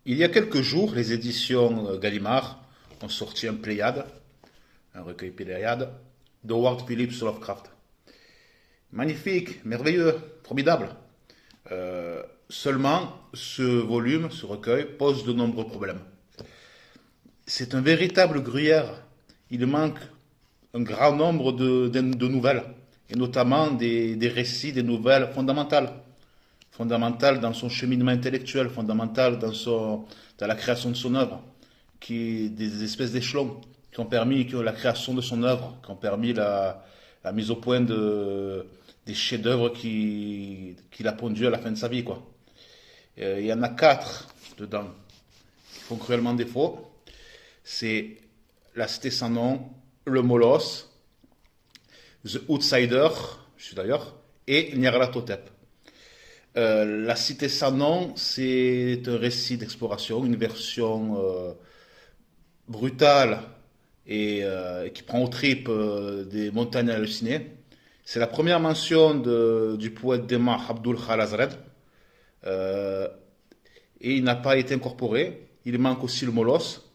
Il y a quelques jours, les éditions Gallimard ont sorti un Pléiade, un recueil Pléiade, de Howard Phillips sur Lovecraft. Magnifique, merveilleux, formidable. Seulement, ce volume, ce recueil, pose de nombreux problèmes. C'est un véritable gruyère. Il manque un grand nombre de nouvelles, et notamment des récits, des nouvelles fondamentales. Fondamentales dans son cheminement intellectuel, fondamentales dans la création de son œuvre, des espèces d'échelons qui ont permis la création de son œuvre, qui ont permis la mise au point des chefs-d'œuvre qu'il a pondus à la fin de sa vie, quoi. Il y en a quatre dedans qui font cruellement défaut. C'est La Cité sans nom, Le Molosse, The Outsider, je suis d'ailleurs, et Nyarlathotep. La Cité sans nom, c'est un récit d'exploration, une version brutale et qui prend aux tripes des montagnes hallucinées. C'est la première mention du poète dément Abdul Khalazred, euh, et il n'a pas été incorporé. Il manque aussi le Molosse,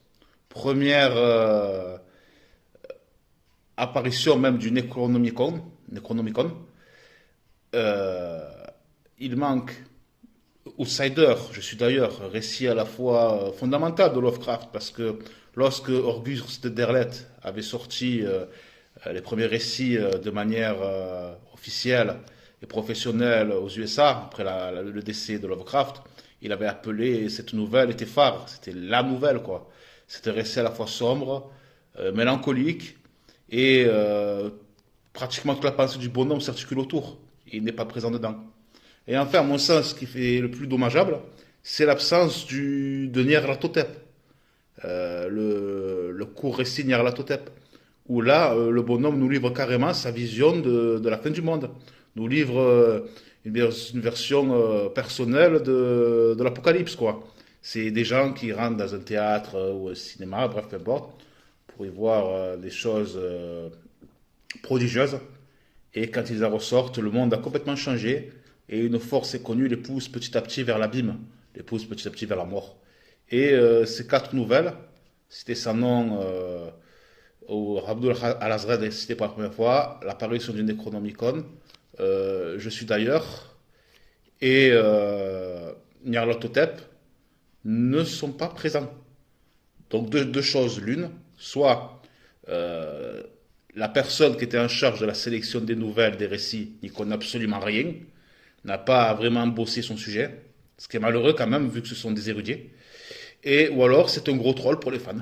première apparition même du Necronomicon. Euh, il manque Outsider, je suis d'ailleurs, récit à la fois fondamental de Lovecraft, parce que lorsque Auguste Derlet avait sorti les premiers récits de manière officielle et professionnelle aux USA, après le décès de Lovecraft, il avait appelé cette nouvelle, était phare, c'était la nouvelle, quoi. C'était un récit à la fois sombre, mélancolique, et pratiquement toute la pensée du bonhomme s'articule autour. Il n'est pas présent dedans. Et enfin, à mon sens, ce qui fait le plus dommageable, c'est l'absence de Nyarlathotep, le court récit Nyarlathotep, où là, le bonhomme nous livre carrément sa vision de la fin du monde, nous livre une version personnelle de l'apocalypse, quoi. C'est des gens qui rentrent dans un théâtre ou un cinéma, bref, peu importe, pour y voir des choses prodigieuses. Et quand ils en ressortent, le monde a complètement changé et une force est connue, les pousse petit à petit vers l'abîme, les pousse petit à petit vers la mort. Et ces quatre nouvelles, citées sans nom où Abdul Al-Azred est cité pour la première fois, l'apparition du Necronomicon, Je suis d'ailleurs, et Nyarlathotep ne sont pas présents. Donc deux choses, l'une, soit euh, la personne qui était en charge de la sélection des nouvelles, des récits, n'y connaît absolument rien, n'a pas vraiment bossé son sujet, ce qui est malheureux quand même vu que ce sont des érudits, ou alors c'est un gros troll pour les fans.